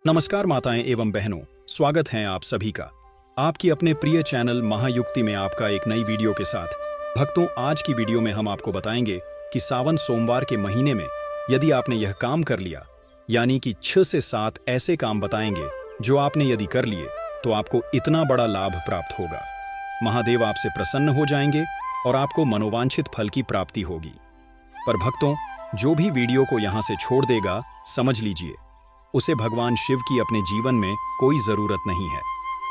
नमस्कार माताएं एवं बहनों, स्वागत है आप सभी का आपकी अपने प्रिय चैनल महायुक्ति में आपका एक नई वीडियो के साथ। भक्तों, आज की वीडियो में हम आपको बताएंगे कि सावन सोमवार के महीने में यदि आपने यह काम कर लिया, यानी कि 6 से 7 ऐसे काम बताएंगे जो आपने यदि कर लिए तो आपको इतना बड़ा लाभ प्राप्त होगा। महादेव आपसे प्रसन्न हो जाएंगे और आपको मनोवांछित फल की प्राप्ति होगी। पर भक्तों, जो भी वीडियो को यहाँ से छोड़ देगा, समझ लीजिए उसे भगवान शिव की अपने जीवन में कोई जरूरत नहीं है।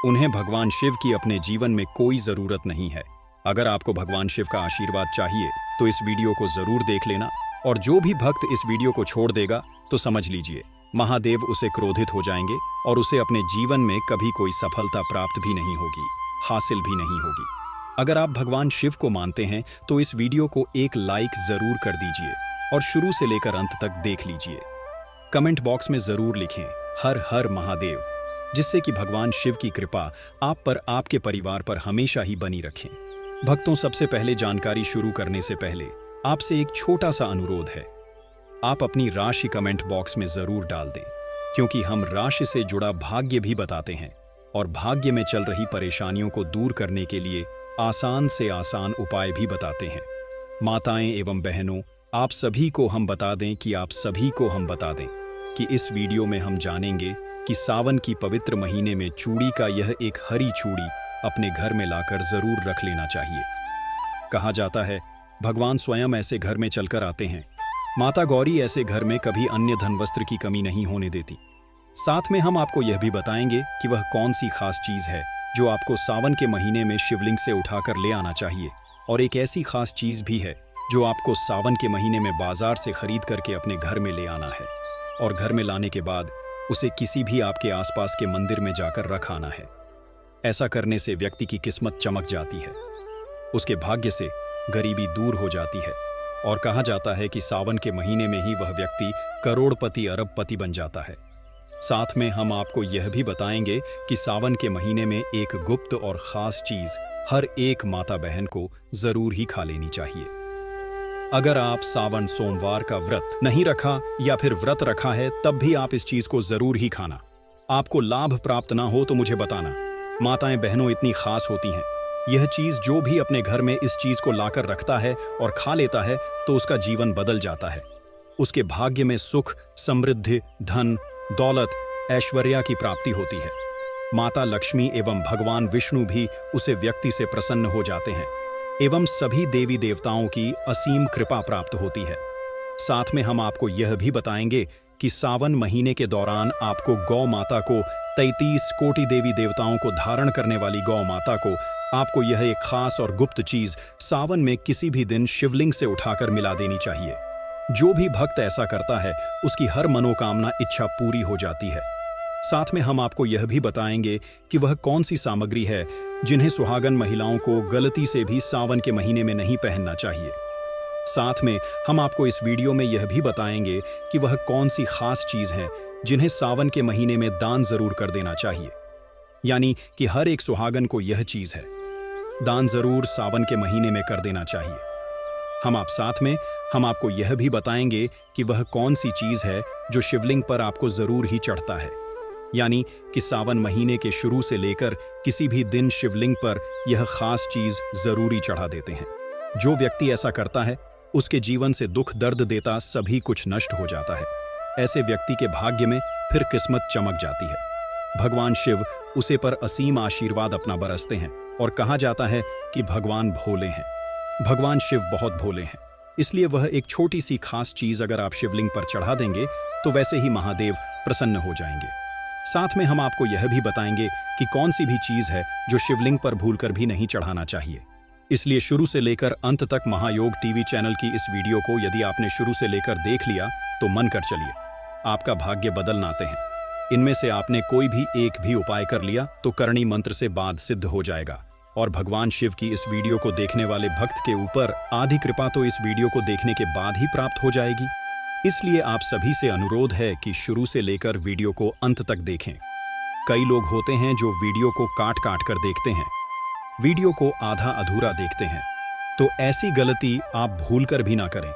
उन्हें भगवान शिव की अपने जीवन में कोई जरूरत नहीं है। अगर आपको भगवान शिव का आशीर्वाद चाहिए तो इस वीडियो को जरूर देख लेना, और जो भी भक्त इस वीडियो को छोड़ देगा तो समझ लीजिए महादेव उसे क्रोधित हो जाएंगे और उसे अपने जीवन में कभी कोई सफलता प्राप्त भी नहीं होगी, हासिल भी नहीं होगी। अगर आप भगवान शिव को मानते हैं तो इस वीडियो को एक लाइक जरूर कर दीजिए और शुरू से लेकर अंत तक देख लीजिए। कमेंट बॉक्स में जरूर लिखें हर हर महादेव, जिससे कि भगवान शिव की कृपा आप पर, आपके परिवार पर हमेशा ही बनी रखें। भक्तों, सबसे पहले जानकारी शुरू करने से पहले आपसे एक छोटा सा अनुरोध है। आप अपनी राशि कमेंट बॉक्स में जरूर डाल दें, क्योंकि हम राशि से जुड़ा भाग्य भी बताते हैं और भाग्य में चल रही परेशानियों को दूर करने के लिए आसान से आसान उपाय भी बताते हैं। माताएं एवं बहनों, आप सभी को हम बता दें कि इस वीडियो में हम जानेंगे कि सावन की पवित्र महीने में चूड़ी का यह एक हरी चूड़ी अपने घर में लाकर जरूर रख लेना चाहिए। कहा जाता है भगवान स्वयं ऐसे घर में चलकर आते हैं। माता गौरी ऐसे घर में कभी अन्य धन वस्त्र की कमी नहीं होने देती। साथ में हम आपको यह भी बताएंगे कि वह कौन सी खास चीज है जो आपको सावन के महीने में शिवलिंग से उठाकर ले आना चाहिए, और एक ऐसी खास चीज भी है जो आपको सावन के महीने में बाजार से खरीद करके अपने घर में ले आना है, और घर में लाने के बाद उसे किसी भी आपके आसपास के मंदिर में जाकर रख आना है। ऐसा करने से व्यक्ति की किस्मत चमक जाती है, उसके भाग्य से गरीबी दूर हो जाती है, और कहा जाता है कि सावन के महीने में ही वह व्यक्ति करोड़पति अरबपति बन जाता है। साथ में हम आपको यह भी बताएंगे कि सावन के महीने में एक गुप्त और खास चीज हर एक माता बहन को जरूर ही खा लेनी चाहिए। अगर आप सावन सोमवार का व्रत नहीं रखा या फिर व्रत रखा है, तब भी आप इस चीज को जरूर ही खाना। आपको लाभ प्राप्त ना हो तो मुझे बताना। माताएं बहनों इतनी खास होती हैं, यह चीज जो भी अपने घर में इस चीज को लाकर रखता है और खा लेता है तो उसका जीवन बदल जाता है। उसके भाग्य में सुख, समृद्धि, धन, दौलत, ऐश्वर्य की प्राप्ति होती है। माता लक्ष्मी एवं भगवान विष्णु भी उसे व्यक्ति से प्रसन्न हो जाते हैं एवं सभी देवी देवताओं की असीम कृपा प्राप्त होती है। साथ में हम आपको यह भी बताएंगे कि सावन महीने के दौरान आपको गौ माता को, 33 कोटि देवी देवताओं को धारण करने वाली गौ माता को, आपको यह एक खास और गुप्त चीज सावन में किसी भी दिन शिवलिंग से उठाकर मिला देनी चाहिए। जो भी भक्त ऐसा करता है उसकी हर मनोकामना इच्छा पूरी हो जाती है। साथ में हम आपको यह भी बताएंगे कि वह कौन सी सामग्री है जिन्हें सुहागन महिलाओं को गलती से भी सावन के महीने में नहीं पहनना चाहिए। साथ में हम आपको इस वीडियो में यह भी बताएंगे कि वह कौन सी खास चीज है जिन्हें सावन के महीने में दान जरूर कर देना चाहिए, यानी कि हर एक सुहागन को यह चीज है दान जरूर सावन के महीने में कर देना चाहिए। साथ में हम आपको यह भी बताएंगे कि वह कौन सी चीज है जो शिवलिंग पर आपको जरूर ही चढ़ता है, यानी कि सावन महीने के शुरू से लेकर किसी भी दिन शिवलिंग पर यह खास चीज जरूरी चढ़ा देते हैं। जो व्यक्ति ऐसा करता है उसके जीवन से दुख, दर्द देता सभी कुछ नष्ट हो जाता है। ऐसे व्यक्ति के भाग्य में फिर किस्मत चमक जाती है। भगवान शिव उसे पर असीम आशीर्वाद अपना बरसते हैं, और कहा जाता है कि भगवान भोले हैं। भगवान शिव बहुत भोले हैं, इसलिए वह एक छोटी सी खास चीज अगर आप शिवलिंग पर चढ़ा देंगे तो वैसे ही महादेव प्रसन्न हो जाएंगे। साथ में हम आपको यह भी बताएंगे कि कौन सी भी चीज है जो शिवलिंग पर भूलकर भी नहीं चढ़ाना चाहिए। इसलिए शुरू से लेकर अंत तक महायोग टीवी चैनल की इस वीडियो को यदि आपने शुरू से लेकर देख लिया तो मन कर चलिए, आपका भाग्य बदल आते हैं। इनमें से आपने कोई भी एक भी उपाय कर लिया तो करणी मंत्र से बाद सिद्ध हो जाएगा, और भगवान शिव की इस वीडियो को देखने वाले भक्त के ऊपर आधी कृपा तो इस वीडियो को देखने के बाद ही प्राप्त हो जाएगी। इसलिए आप सभी से अनुरोध है कि शुरू से लेकर वीडियो को अंत तक देखें। कई लोग होते हैं जो वीडियो को काट काट कर देखते हैं, वीडियो को आधा अधूरा देखते हैं, तो ऐसी गलती आप भूलकर भी ना करें।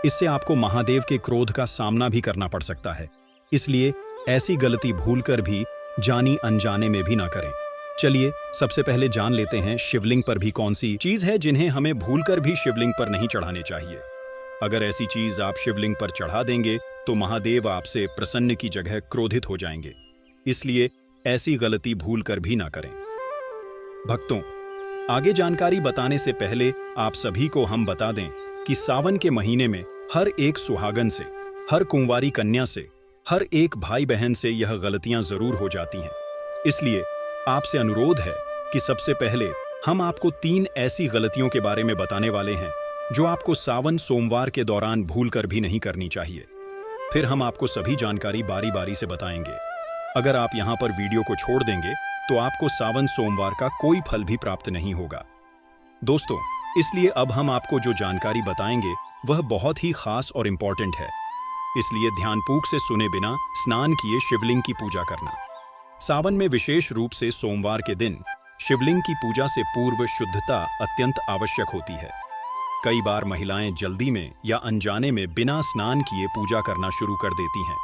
इससे आपको महादेव के क्रोध का सामना भी करना पड़ सकता है। इसलिए ऐसी गलती भूलकर भी जानी अनजाने में भी ना करें। चलिए सबसे पहले जान लेते हैं शिवलिंग पर भी कौन सी चीज है जिन्हें हमें भूलकर भी शिवलिंग पर नहीं चढ़ाने चाहिए। अगर ऐसी चीज आप शिवलिंग पर चढ़ा देंगे तो महादेव आपसे प्रसन्न की जगह क्रोधित हो जाएंगे, इसलिए ऐसी गलती भूलकर भी ना करें। भक्तों, आगे जानकारी बताने से पहले आप सभी को हम बता दें कि सावन के महीने में हर एक सुहागन से, हर कुंवारी कन्या से, हर एक भाई बहन से यह गलतियां जरूर हो जाती हैं। इसलिए आपसे अनुरोध है कि सबसे पहले हम आपको 3 ऐसी गलतियों के बारे में बताने वाले हैं जो आपको सावन सोमवार के दौरान भूलकर भी नहीं करनी चाहिए। फिर हम आपको सभी जानकारी बारी बारी से बताएंगे। अगर आप यहां पर वीडियो को छोड़ देंगे तो आपको सावन सोमवार का कोई फल भी प्राप्त नहीं होगा। दोस्तों, इसलिए अब हम आपको जो जानकारी बताएंगे वह बहुत ही खास और इम्पोर्टेंट है, इसलिए ध्यानपूर्वक से सुने बिना स्नान किए शिवलिंग की पूजा करना। सावन में विशेष रूप से सोमवार के दिन शिवलिंग की पूजा से पूर्व शुद्धता अत्यंत आवश्यक होती है। कई बार महिलाएं जल्दी में या अनजाने में बिना स्नान किए पूजा करना शुरू कर देती हैं,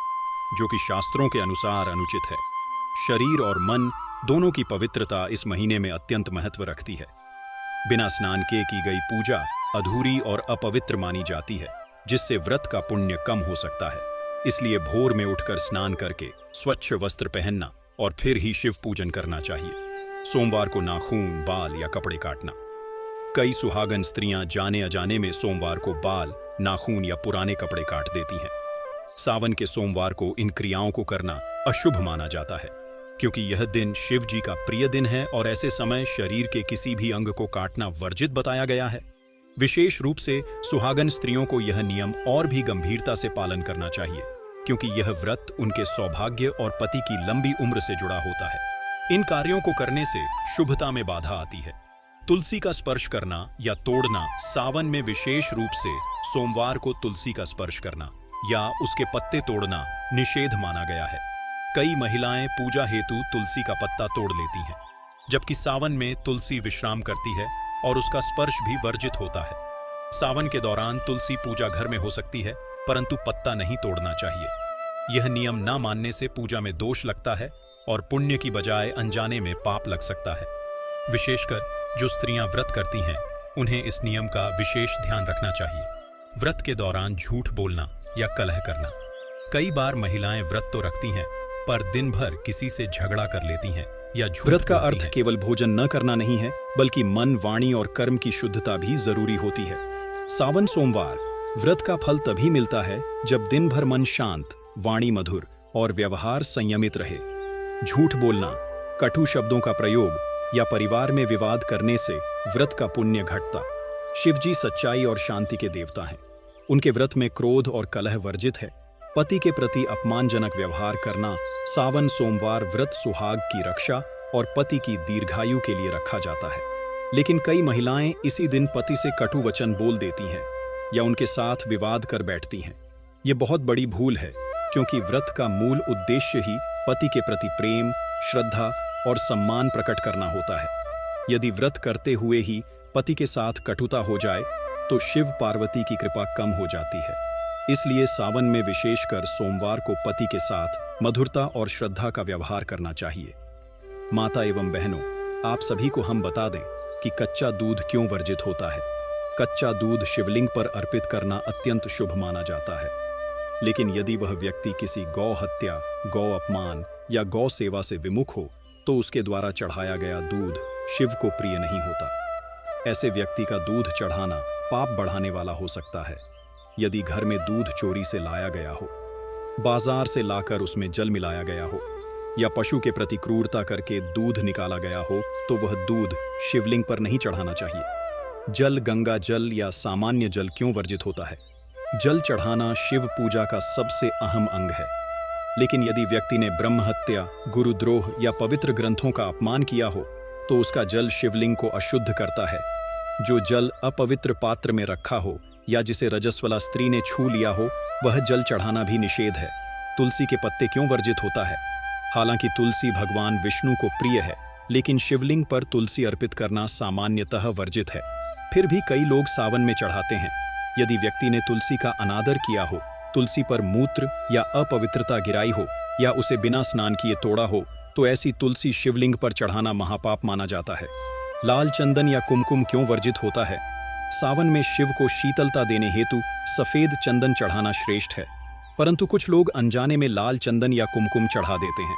जो कि शास्त्रों के अनुसार अनुचित है। शरीर और मन दोनों की पवित्रता इस महीने में अत्यंत महत्व रखती है। बिना स्नान के की गई पूजा अधूरी और अपवित्र मानी जाती है, जिससे व्रत का पुण्य कम हो सकता है। इसलिए भोर में उठकर स्नान करके स्वच्छ वस्त्र पहनना और फिर ही शिव पूजन करना चाहिए। सोमवार को नाखून, बाल या कपड़े काटना। कई सुहागन स्त्रियां जाने अजाने में सोमवार को बाल, नाखून या पुराने कपड़े काट देती हैं। सावन के सोमवार को इन क्रियाओं को करना अशुभ माना जाता है, क्योंकि यह दिन शिव जी का प्रिय दिन है और ऐसे समय शरीर के किसी भी अंग को काटना वर्जित बताया गया है। विशेष रूप से सुहागन स्त्रियों को यह नियम और भी गंभीरता से पालन करना चाहिए, क्योंकि यह व्रत उनके सौभाग्य और पति की लंबी उम्र से जुड़ा होता है। इन कार्यों को करने से शुभता में बाधा आती है। तुलसी का स्पर्श करना या तोड़ना। सावन में विशेष रूप से सोमवार को तुलसी का स्पर्श करना या उसके पत्ते तोड़ना निषेध माना गया है। कई महिलाएं पूजा हेतु तुलसी का पत्ता तोड़ लेती हैं, जबकि सावन में तुलसी विश्राम करती है और उसका स्पर्श भी वर्जित होता है। सावन के दौरान तुलसी पूजा घर में हो सकती है, परंतु पत्ता नहीं तोड़ना चाहिए। यह नियम न मानने से पूजा में दोष लगता है और पुण्य की बजाय अनजाने में पाप लग सकता है। विशेषकर जो स्त्रियां व्रत करती हैं, उन्हें इस नियम का विशेष ध्यान रखना चाहिए। व्रत के दौरान झूठ बोलना या कलह करना। कई बार महिलाएं व्रत तो रखती हैं, पर दिन भर किसी से झगड़ा कर लेती हैं या झूठ। व्रत का अर्थ केवल भोजन न करना नहीं है, बल्कि मन, वाणी और कर्म की शुद्धता भी जरूरी होती है। सावन सोमवार व्रत का फल तभी मिलता है जब दिन भर मन शांत, वाणी मधुर और व्यवहार संयमित रहे। झूठ बोलना, कटु शब्दों का प्रयोग या परिवार में विवाद करने से व्रत का पुण्य घटता। शिवजी सच्चाई और शांति के देवता हैं। उनके व्रत में क्रोध और कलह वर्जित है। पति के प्रति अपमानजनक व्यवहार करना। सावन सोमवार व्रत सुहाग की रक्षा और पति की दीर्घायु के लिए रखा जाता है, लेकिन कई महिलाएं इसी दिन पति से कटु वचन बोल देती हैं या उनके साथ विवाद कर बैठती हैं। ये बहुत बड़ी भूल है, क्योंकि व्रत का मूल उद्देश्य ही पति के प्रति प्रेम, श्रद्धा और सम्मान प्रकट करना होता है। यदि व्रत करते हुए ही पति के साथ कटुता हो जाए तो शिव पार्वती की कृपा कम हो जाती है। इसलिए सावन में विशेषकर सोमवार को पति के साथ मधुरता और श्रद्धा का व्यवहार करना चाहिए। माता एवं बहनों, आप सभी को हम बता दें कि कच्चा दूध क्यों वर्जित होता है। कच्चा दूध शिवलिंग पर अर्पित करना अत्यंत शुभ माना जाता है, लेकिन यदि वह व्यक्ति किसी गौ हत्या, गौ अपमान या गौ सेवा से विमुख हो तो उसके द्वारा चढ़ाया गया दूध शिव को प्रिय नहीं होता। ऐसे व्यक्ति का दूध चढ़ाना पाप बढ़ाने वाला हो सकता है। यदि घर में दूध चोरी से लाया गया हो, बाजार से लाकर उसमें जल मिलाया गया हो या पशु के प्रति क्रूरता करके दूध निकाला गया हो, तो वह दूध शिवलिंग पर नहीं चढ़ाना चाहिए। जल, गंगा जल या सामान्य जल क्यों वर्जित होता है? जल चढ़ाना शिव पूजा का सबसे अहम अंग है, लेकिन यदि व्यक्ति ने ब्रह्म हत्या, गुरुद्रोह या पवित्र ग्रंथों का अपमान किया हो तो उसका जल शिवलिंग को अशुद्ध करता है। जो जल अपवित्र पात्र में रखा हो या जिसे रजस्वला स्त्री ने छू लिया हो, वह जल चढ़ाना भी निषेध है। तुलसी के पत्ते क्यों वर्जित होता है? हालांकि तुलसी भगवान विष्णु को प्रिय है, लेकिन शिवलिंग पर तुलसी अर्पित करना सामान्यतः वर्जित है। फिर भी कई लोग सावन में चढ़ाते हैं। यदि व्यक्ति ने तुलसी का अनादर किया हो तुलसी पर मूत्र या अपवित्रता गिराई हो या उसे बिना स्नान किए तोड़ा हो तो ऐसी तुलसी शिवलिंग पर चढ़ाना महापाप माना जाता है। लाल चंदन या कुमकुम क्यों वर्जित होता है? सावन में शिव को शीतलता देने हेतु सफेद चंदन चढ़ाना श्रेष्ठ है, परंतु कुछ लोग अनजाने में लाल चंदन या कुमकुम चढ़ा देते हैं।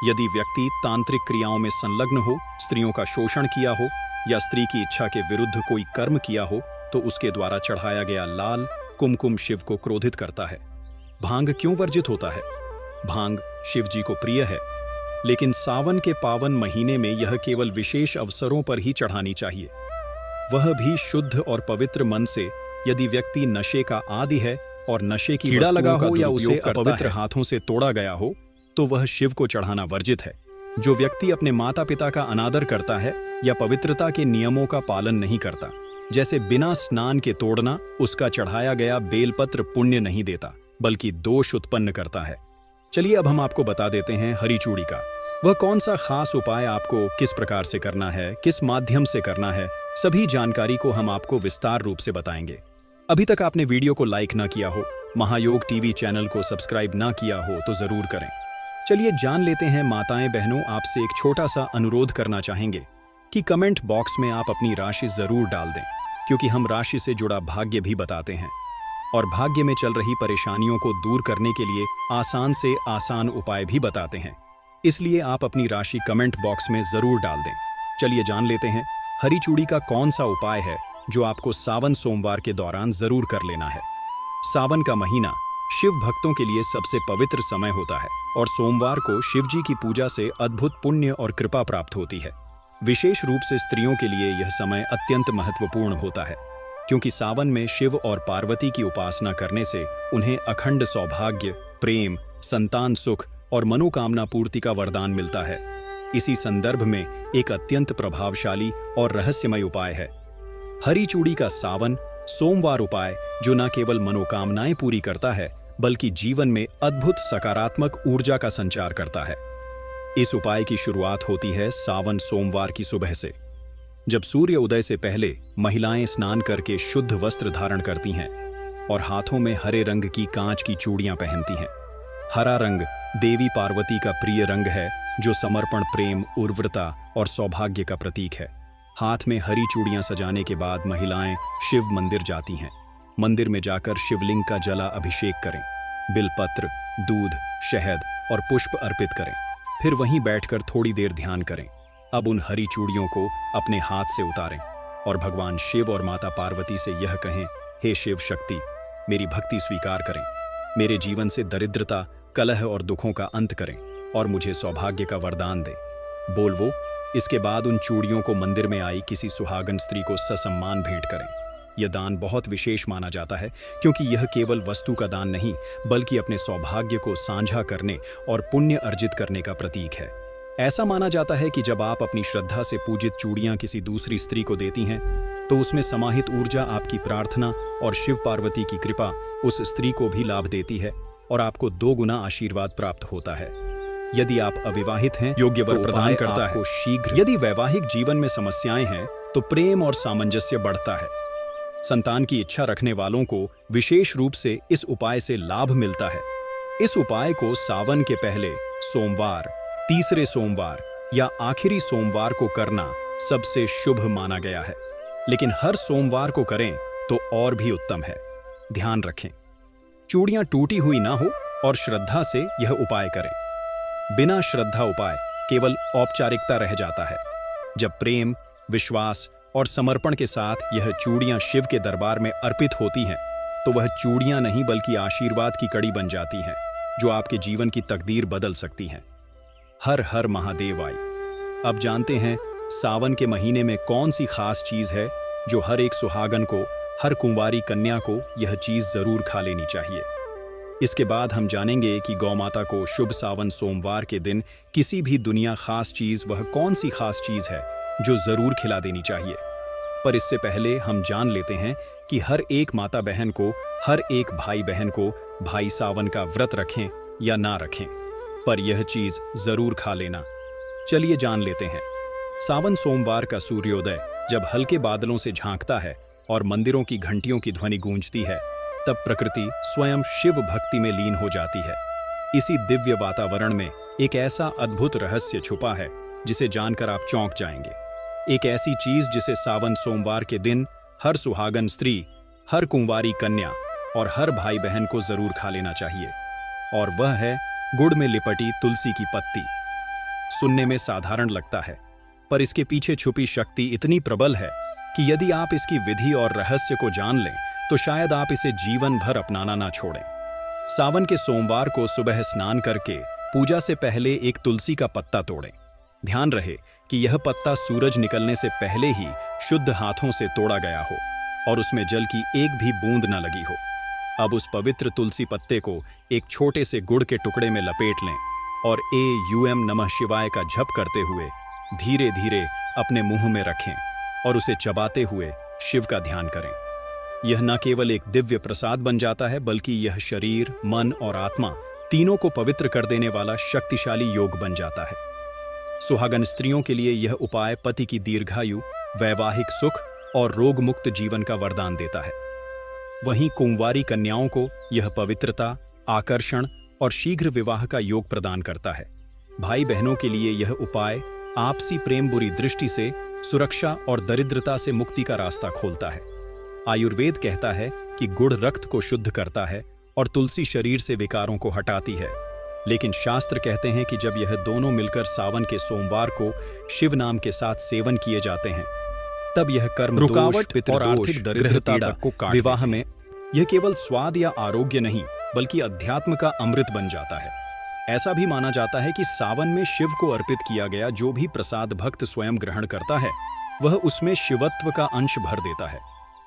यदि व्यक्ति तांत्रिक क्रियाओं में संलग्न हो, स्त्रियों का शोषण किया हो या स्त्री की इच्छा के विरुद्ध कोई कर्म किया हो तो उसके द्वारा चढ़ाया गया लाल कुमकुम शिव को क्रोधित करता है। भांग क्यों वर्जित होता है? भांग शिव जी को प्रिय है, लेकिन सावन के पावन महीने में यह केवल विशेष अवसरों पर ही चढ़ानी चाहिए, वह भी शुद्ध और पवित्र मन से। यदि व्यक्ति नशे का आदी है और नशे की कीड़ा लगा हो या उसे अपवित्र हाथों से तोड़ा गया हो तो वह शिव को चढ़ाना वर्जित है। जो व्यक्ति अपने माता पिता का अनादर करता है या पवित्रता के नियमों का पालन नहीं करता, जैसे बिना स्नान के तोड़ना, उसका चढ़ाया गया बेलपत्र पुण्य नहीं देता बल्कि दोष उत्पन्न करता है। चलिए अब हम आपको बता देते हैं हरी चूड़ी का वह कौन सा खास उपाय आपको किस प्रकार से करना है, किस माध्यम से करना है, सभी जानकारी को हम आपको विस्तार रूप से बताएंगे। अभी तक आपने वीडियो को लाइक ना किया हो, महायोग टीवी चैनल को सब्सक्राइब ना किया हो तो जरूर करें। चलिए जान लेते हैं। माताएं बहनों, आपसे एक छोटा सा अनुरोध करना चाहेंगे कि कमेंट बॉक्स में आप अपनी राशि जरूर डाल दें, क्योंकि हम राशि से जुड़ा भाग्य भी बताते हैं और भाग्य में चल रही परेशानियों को दूर करने के लिए आसान से आसान उपाय भी बताते हैं। इसलिए आप अपनी राशि कमेंट बॉक्स में जरूर डाल दें। चलिए जान लेते हैं हरी चूड़ी का कौन सा उपाय है जो आपको सावन सोमवार के दौरान जरूर कर लेना है। सावन का महीना शिव भक्तों के लिए सबसे पवित्र समय होता है और सोमवार को शिव जी की पूजा से अद्भुत पुण्य और कृपा प्राप्त होती है। विशेष रूप से स्त्रियों के लिए यह समय अत्यंत महत्वपूर्ण होता है, क्योंकि सावन में शिव और पार्वती की उपासना करने से उन्हें अखंड सौभाग्य, प्रेम, संतान सुख और मनोकामना पूर्ति का वरदान मिलता है। इसी संदर्भ में एक अत्यंत प्रभावशाली और रहस्यमय उपाय है हरी चूड़ी का सावन सोमवार उपाय, जो न केवल मनोकामनाएं पूरी करता है बल्कि जीवन में अद्भुत सकारात्मक ऊर्जा का संचार करता है। इस उपाय की शुरुआत होती है सावन सोमवार की सुबह से, जब सूर्य उदय से पहले महिलाएं स्नान करके शुद्ध वस्त्र धारण करती हैं और हाथों में हरे रंग की कांच की चूड़ियां पहनती हैं। हरा रंग देवी पार्वती का प्रिय रंग है, जो समर्पण, प्रेम, उर्वरता और सौभाग्य का प्रतीक है। हाथ में हरी चूड़ियां सजाने के बाद महिलाएं शिव मंदिर जाती हैं। मंदिर में जाकर शिवलिंग का जला अभिषेक करें, बिलपत्र, दूध, शहद और पुष्प अर्पित करें। फिर वहीं बैठकर थोड़ी देर ध्यान करें। अब उन हरी चूड़ियों को अपने हाथ से उतारें और भगवान शिव और माता पार्वती से यह कहें, हे शिव शक्ति, मेरी भक्ति स्वीकार करें, मेरे जीवन से दरिद्रता, कलह और दुखों का अंत करें और मुझे सौभाग्य का वरदान दें। बोल वो। इसके बाद उन चूड़ियों को मंदिर में आई किसी सुहागन स्त्री को ससम्मान भेंट करें। यह दान बहुत विशेष माना जाता है, क्योंकि यह केवल वस्तु का दान नहीं बल्कि अपने सौभाग्य को साझा करने और पुण्य अर्जित करने का प्रतीक है। ऐसा माना जाता है कि जब आप अपनी श्रद्धा से पूजित चूड़ियां किसी दूसरी स्त्री को देती हैं तो उसमें समाहित ऊर्जा आपकी प्रार्थना और शिव पार्वती की कृपा उस स्त्री को भी लाभ देती है और आपको 2 गुना आशीर्वाद प्राप्त होता है। यदि आप अविवाहित हैं, योग्य वर प्रदान करता है शीघ्र। यदि वैवाहिक जीवन में समस्याएं हैं तो प्रेम और सामंजस्य बढ़ता है। संतान की इच्छा रखने वालों को विशेष रूप से इस उपाय से लाभ मिलता है। इस उपाय को सावन के पहले सोमवार, तीसरे सोमवार या आखिरी सोमवार को करना सबसे शुभ माना गया है, लेकिन हर सोमवार को करें तो और भी उत्तम है। ध्यान रखें, चूड़ियां टूटी हुई ना हो और श्रद्धा से यह उपाय करें। बिना श्रद्धा उपाय केवल औपचारिकता रह जाता है। जब प्रेम, विश्वास और समर्पण के साथ यह चूड़ियां शिव के दरबार में अर्पित होती हैं तो वह चूड़ियां नहीं बल्कि आशीर्वाद की कड़ी बन जाती हैं, जो आपके जीवन की तकदीर बदल सकती हैं। हर हर महादेव आई। अब जानते हैं सावन के महीने में कौन सी खास चीज है जो हर एक सुहागन को, हर कुंवारी कन्या को यह चीज जरूर खा लेनी चाहिए। इसके बाद हम जानेंगे कि गौ माता को शुभ सावन सोमवार के दिन किसी भी दुनिया खास चीज, वह कौन सी खास चीज है जो जरूर खिला देनी चाहिए। पर इससे पहले हम जान लेते हैं कि हर एक माता बहन को, हर एक भाई बहन को भाई सावन का व्रत रखें या ना रखें, पर यह चीज जरूर खा लेना। चलिए जान लेते हैं। सावन सोमवार का सूर्योदय जब हल्के बादलों से झांकता है और मंदिरों की घंटियों की ध्वनि गूंजती है तब प्रकृति स्वयं शिव भक्ति में लीन हो जाती है। इसी दिव्य वातावरण में एक ऐसा अद्भुत रहस्य छुपा है जिसे जानकर आप चौंक जाएंगे। एक ऐसी चीज जिसे सावन सोमवार के दिन हर सुहागन स्त्री, हर कुंवारी कन्या और हर भाई बहन को जरूर खा लेना चाहिए, और वह है गुड़ में लिपटी तुलसी की पत्ती। सुनने में साधारण लगता है, पर इसके पीछे छुपी शक्ति इतनी प्रबल है कि यदि आप इसकी विधि और रहस्य को जान लें तो शायद आप इसे जीवन भर अपनाना ना छोड़ें। सावन के सोमवार को सुबह स्नान करके पूजा से पहले एक तुलसी का पत्ता तोड़ें। ध्यान रहे कि यह पत्ता सूरज निकलने से पहले ही शुद्ध हाथों से तोड़ा गया हो और उसमें जल की एक भी बूंद न लगी हो। अब उस पवित्र तुलसी पत्ते को एक छोटे से गुड़ के टुकड़े में लपेट लें और एम नमः शिवाय का जप करते हुए धीरे धीरे अपने मुंह में रखें और उसे चबाते हुए शिव का ध्यान करें। यह न केवल एक दिव्य प्रसाद बन जाता है, बल्कि यह शरीर, मन और आत्मा तीनों को पवित्र कर देने वाला शक्तिशाली योग बन जाता है। सुहागन स्त्रियों के लिए यह उपाय पति की दीर्घायु, वैवाहिक सुख और रोग मुक्त जीवन का वरदान देता है। वहीं कुंवारी कन्याओं को यह पवित्रता, आकर्षण और शीघ्र विवाह का योग प्रदान करता है। भाई बहनों के लिए यह उपाय आपसी प्रेम, बुरी दृष्टि से सुरक्षा और दरिद्रता से मुक्ति का रास्ता खोलता है। आयुर्वेद कहता है कि गुड़ रक्त को शुद्ध करता है और तुलसी शरीर से विकारों को हटाती है, लेकिन शास्त्र कहते हैं कि जब यह दोनों मिलकर सावन के सोमवार को शिव नाम के साथ सेवन किए जाते हैं, तब यह कर्म रुकावट और आर्थिक दरिद्रता को काट विवाह में यह केवल स्वाद या आरोग्य नहीं, बल्कि अध्यात्म का अमृत बन जाता है। ऐसा भी माना जाता है कि सावन में शिव को अर्पित किया गया जो भी प्रसाद भक्त स्वयं ग्रहण करता है, वह उसमें शिवत्व का अंश भर देता है।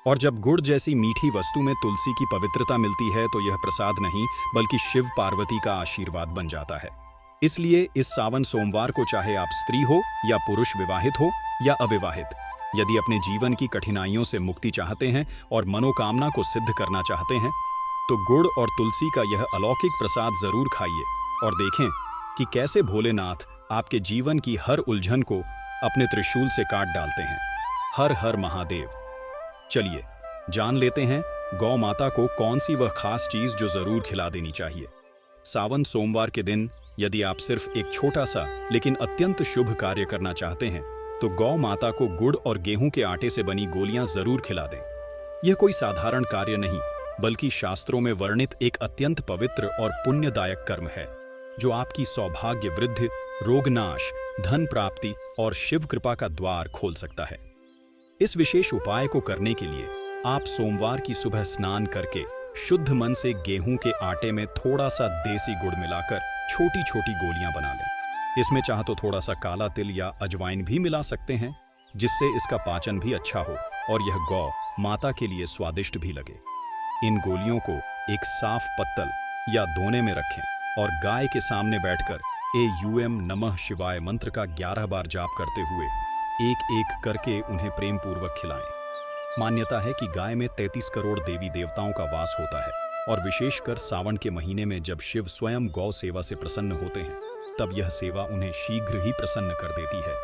और जब गुड़ जैसी मीठी वस्तु में तुलसी की पवित्रता मिलती है, तो यह प्रसाद नहीं, बल्कि शिव पार्वती का आशीर्वाद बन जाता है। इसलिए इस सावन सोमवार को चाहे आप स्त्री हो या पुरुष, विवाहित हो या अविवाहित, यदि अपने जीवन की कठिनाइयों से मुक्ति चाहते हैं और मनोकामना को सिद्ध करना चाहते हैं, तो गुड़ और तुलसी का यह अलौकिक प्रसाद जरूर खाइए और देखें कि कैसे भोलेनाथ आपके जीवन की हर उलझन को अपने त्रिशूल से काट डालते हैं। हर हर महादेव। चलिए जान लेते हैं गौ माता को कौन सी वह खास चीज जो जरूर खिला देनी चाहिए। सावन सोमवार के दिन यदि आप सिर्फ एक छोटा सा लेकिन अत्यंत शुभ कार्य करना चाहते हैं, तो गौ माता को गुड़ और गेहूं के आटे से बनी गोलियां जरूर खिला दें। यह कोई साधारण कार्य नहीं, बल्कि शास्त्रों में वर्णित एक अत्यंत पवित्र और पुण्यदायक कर्म है, जो आपकी सौभाग्य वृद्धि, रोगनाश, धन प्राप्ति और शिव कृपा का द्वार खोल सकता है। इस विशेष उपाय को करने के लिए आप सोमवार की सुबह स्नान करके शुद्ध मन से गेहूं के आटे में थोड़ा सा देसी गुड़ मिलाकर छोटी छोटी गोलियां बना लें। इसमें चाहे तो थोड़ा सा काला तिल या अजवाइन भी मिला सकते हैं, जिससे इसका पाचन भी अच्छा हो और यह गौ माता के लिए स्वादिष्ट भी लगे। इन गोलियों को एक साफ पत्तल या दोने में रखें और गाय के सामने बैठकर एम नमः शिवाय मंत्र का 11 बार जाप करते हुए एक एक करके उन्हें प्रेम पूर्वक खिलाएं। मान्यता है कि गाय में 33 करोड़ देवी देवताओं का वास होता है, और विशेषकर सावन के महीने में जब शिव स्वयं गौ सेवा से प्रसन्न होते हैं, तब यह सेवा उन्हें शीघ्र ही प्रसन्न कर देती है।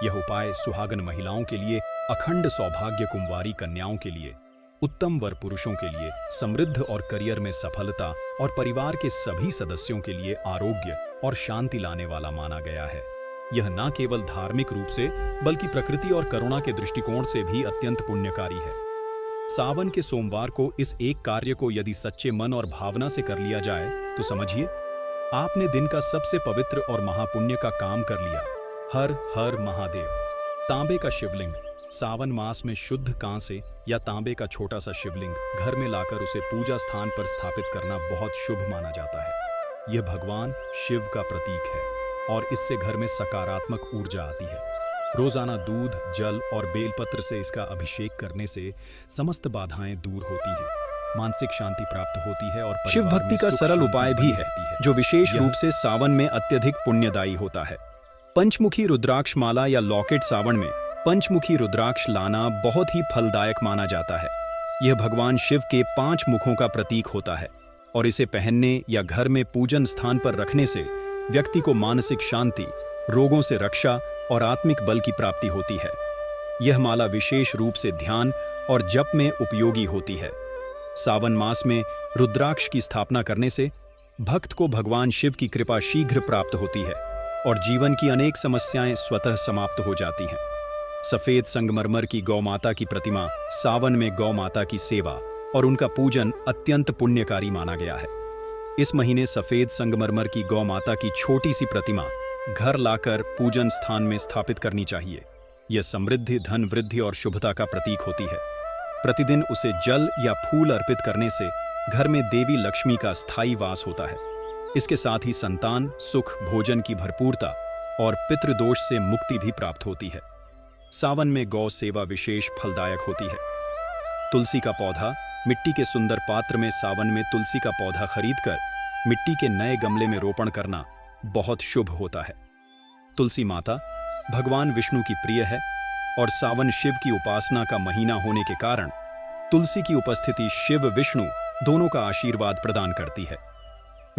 यह उपाय सुहागन महिलाओं के लिए, अखंड सौभाग्य कुंवारी कन्याओं के लिए, उत्तम वर पुरुषों के लिए, समृद्ध और करियर में सफलता और परिवार के सभी सदस्यों के लिए आरोग्य और शांति लाने वाला माना गया है। यह न केवल धार्मिक रूप से, बल्कि प्रकृति और करुणा के दृष्टिकोण से भी अत्यंत पुण्यकारी है। सावन के सोमवार को इस एक कार्य को यदि सच्चे मन और भावना से कर लिया जाए, तो समझिए आपने दिन का सबसे पवित्र और महापुण्य का काम कर लिया। हर हर महादेव। तांबे का शिवलिंग। सावन मास में शुद्ध कांसे या तांबे का छोटा सा शिवलिंग घर में लाकर उसे पूजा स्थान पर स्थापित करना बहुत शुभ माना जाता है। यह भगवान शिव का प्रतीक है और इससे घर में सकारात्मक ऊर्जा आती है। रोजाना दूध, जल और बेलपत्र से इसका अभिषेक करने से समस्त बाधाएं दूर होती हैं, मानसिक शांति प्राप्त होती है और शिव भक्ति का सरल उपाय भी है, जो विशेष रूप से सावन में अत्यधिक पुण्यदायी होता है। पंचमुखी रुद्राक्ष माला या लॉकेट। सावन में पंचमुखी रुद्राक्ष लाना बहुत ही फलदायक माना जाता है। यह भगवान शिव के 5 मुखों का प्रतीक होता है और इसे पहनने या घर में पूजन स्थान पर रखने से व्यक्ति को मानसिक शांति, रोगों से रक्षा और आत्मिक बल की प्राप्ति होती है। यह माला विशेष रूप से ध्यान और जप में उपयोगी होती है। सावन मास में रुद्राक्ष की स्थापना करने से भक्त को भगवान शिव की कृपा शीघ्र प्राप्त होती है और जीवन की अनेक समस्याएं स्वतः समाप्त हो जाती हैं। सफेद संगमरमर की गौ माता की प्रतिमा सावन में गौ माता की सेवा और उनका पूजन अत्यंत पुण्यकारी माना गया है। इस महीने सफेद संगमरमर की गौ माता की छोटी सी प्रतिमा घर लाकर पूजन स्थान में स्थापित करनी चाहिए। यह समृद्धि, धन वृद्धि और शुभता का प्रतीक होती है। प्रतिदिन उसे जल या फूल अर्पित करने से घर में देवी लक्ष्मी का स्थायी वास होता है। इसके साथ ही संतान, सुख, भोजन की भरपूरता और पितृदोष से मुक्ति भी प्राप्त होती है। सावन में गौ सेवा विशेष फलदायक होती है। तुलसी का पौधा, मिट्टी के सुंदर पात्र में सावन में तुलसी का पौधा खरीदकर मिट्टी के नए गमले में रोपण करना बहुत शुभ होता है। तुलसी माता भगवान विष्णु की प्रिय है और सावन शिव की उपासना का महीना होने के कारण तुलसी की उपस्थिति शिव विष्णु दोनों का आशीर्वाद प्रदान करती है।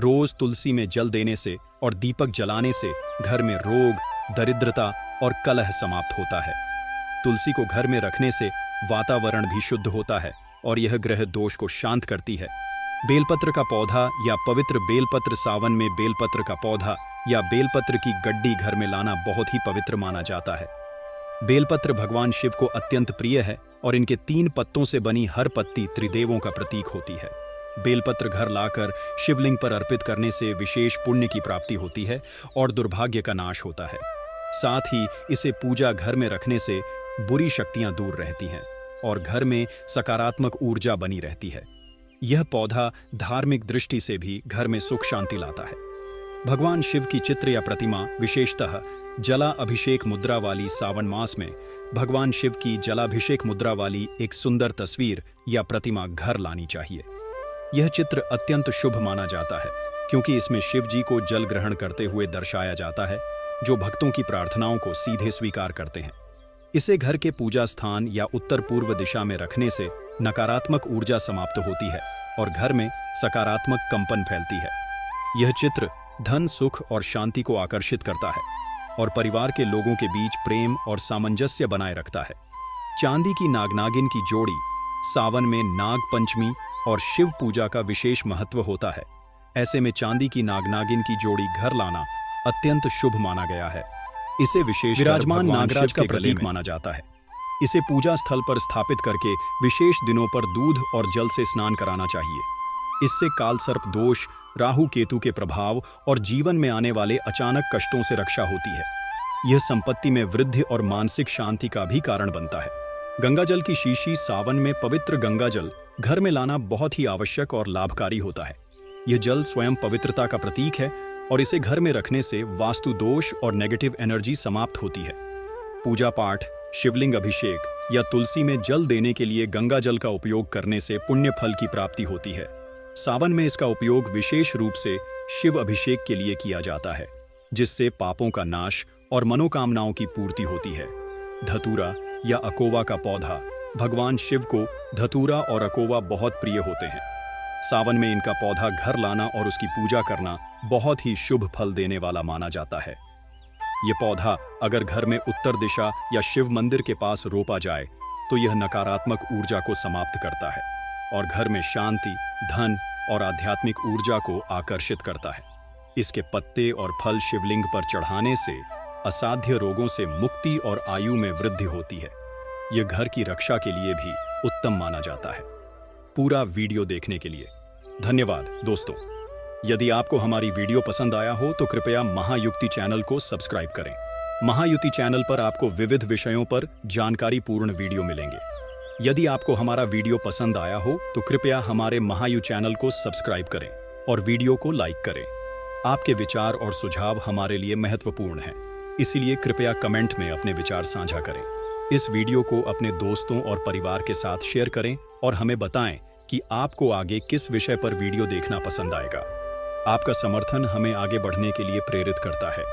रोज तुलसी में जल देने से और दीपक जलाने से घर में रोग, दरिद्रता और कलह समाप्त होता है। तुलसी को घर में रखने से वातावरण भी शुद्ध होता है और यह ग्रह दोष को शांत करती है। बेलपत्र का पौधा या पवित्र बेलपत्र, सावन में बेलपत्र का पौधा या बेलपत्र की गड्डी घर में लाना बहुत ही पवित्र माना जाता है। बेलपत्र भगवान शिव को अत्यंत प्रिय है और इनके 3 पत्तों से बनी हर पत्ती त्रिदेवों का प्रतीक होती है। बेलपत्र घर लाकर शिवलिंग पर अर्पित करने से विशेष पुण्य की प्राप्ति होती है और दुर्भाग्य का नाश होता है। साथ ही इसे पूजा घर में रखने से बुरी शक्तियां दूर रहती हैं और घर में सकारात्मक ऊर्जा बनी रहती है। यह पौधा धार्मिक दृष्टि से भी घर में सुख शांति लाता है। भगवान शिव की चित्र या प्रतिमा, विशेषतः जला अभिषेक मुद्रा वाली, सावन मास में भगवान शिव की जलाभिषेक मुद्रा वाली एक सुंदर तस्वीर या प्रतिमा घर लानी चाहिए। यह चित्र अत्यंत शुभ माना जाता है क्योंकि इसमें शिव जी को जल ग्रहण करते हुए दर्शाया जाता है, जो भक्तों की प्रार्थनाओं को सीधे स्वीकार करते हैं। इसे घर के पूजा स्थान या उत्तर पूर्व दिशा में रखने से नकारात्मक ऊर्जा समाप्त होती है और घर में सकारात्मक कंपन फैलती है। यह चित्र धन, सुख और शांति को आकर्षित करता है और परिवार के लोगों के बीच प्रेम और सामंजस्य बनाए रखता है। चांदी की नाग-नागिन की जोड़ी, सावन में नाग पंचमी और शिव पूजा का विशेष महत्व होता है। ऐसे में चांदी की नाग-नागिन की जोड़ी घर लाना अत्यंत शुभ माना गया है। इसे विशेष विराजमान नागराज का प्रतीक माना जाता है। इसे पूजा स्थल पर स्थापित करके विशेष दिनों पर दूध और जल से स्नान कराना चाहिए। इससे कालसर्प दोष, राहु केतु के प्रभाव और जीवन में आने वाले अचानक कष्टों से रक्षा होती है। यह संपत्ति में वृद्धि और मानसिक शांति का भी कारण बनता है। गंगाजल की शीशी, सावन में पवित्र गंगाजल घर में लाना बहुत ही आवश्यक और लाभकारी होता है। यह जल स्वयं पवित्रता का प्रतीक है और इसे घर में रखने से वास्तु दोष और नेगेटिव एनर्जी समाप्त होती है। पूजा पाठ, शिवलिंग अभिषेक या तुलसी में जल देने के लिए गंगाजल का उपयोग करने से पुण्य फल की प्राप्ति होती है। सावन में इसका उपयोग विशेष रूप से शिव अभिषेक के लिए किया जाता है, जिससे पापों का नाश और मनोकामनाओं की पूर्ति होती है। धतूरा या अकोवा का पौधा, भगवान शिव को धतूरा और अकोवा बहुत प्रिय होते हैं। सावन में इनका पौधा घर लाना और उसकी पूजा करना बहुत ही शुभ फल देने वाला माना जाता है। ये पौधा अगर घर में उत्तर दिशा या शिव मंदिर के पास रोपा जाए तो यह नकारात्मक ऊर्जा को समाप्त करता है और घर में शांति, धन और आध्यात्मिक ऊर्जा को आकर्षित करता है। इसके पत्ते और फल शिवलिंग पर चढ़ाने से असाध्य रोगों से मुक्ति और आयु में वृद्धि होती है। यह घर की रक्षा के लिए भी उत्तम माना जाता है। पूरा वीडियो देखने के लिए धन्यवाद दोस्तों। यदि आपको हमारी वीडियो पसंद आया हो तो कृपया महायुक्ति चैनल को सब्सक्राइब करें। महायुक्ति चैनल पर आपको विविध विषयों पर जानकारीपूर्ण वीडियो मिलेंगे। यदि आपको हमारा वीडियो पसंद आया हो तो कृपया हमारे महायु चैनल को सब्सक्राइब करें और वीडियो को लाइक करें। आपके विचार और सुझाव हमारे लिए महत्वपूर्ण हैं, इसलिए कृपया कमेंट में अपने विचार साझा करें। इस वीडियो को अपने दोस्तों और परिवार के साथ शेयर करें और हमें बताएं कि आपको आगे किस विषय पर वीडियो देखना पसंद आएगा। आपका समर्थन हमें आगे बढ़ने के लिए प्रेरित करता है।